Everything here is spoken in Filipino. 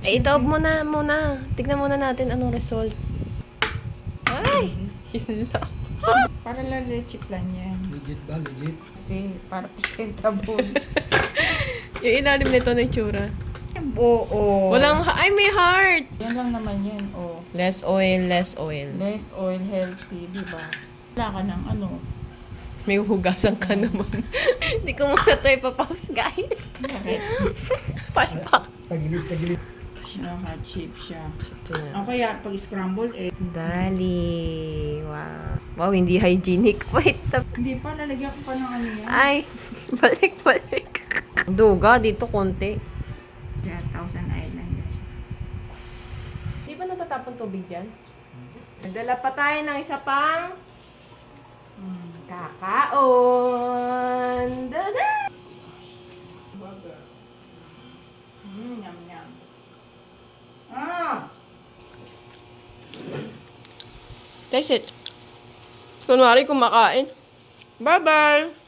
Eh, itaob muna. Tignan muna natin anong result. Ay! Yun lang. Para lang leche plan yan. Legit ba? Legit? Kasi para presentable. Yung ilalim nito na itsura. Oo. Ay, may heart! Yan lang naman yan, oh. Less oil, less oil. Less oil, healthy, di ba? Wala ka ng ano. May hugasan ka naman. Hindi ko muna ito ipapause, guys. Bakit? Palpak. Tagilid. Siya, hot shape siya. O kaya, pag scrambled egg, Dali. Wow. Wow, hindi hygienic. Wait. hindi pa, lalagyan ko pa ng ano yan. Ay, balik. Duga, dito konti. Siya, Thousand Island na siya. Di ba natatapon tubig dyan? Nagdala pa tayo ng isa pang kakaon. Dada! Yum, yum. Ah! Taste it. Kunwari kumakain. Bye-bye!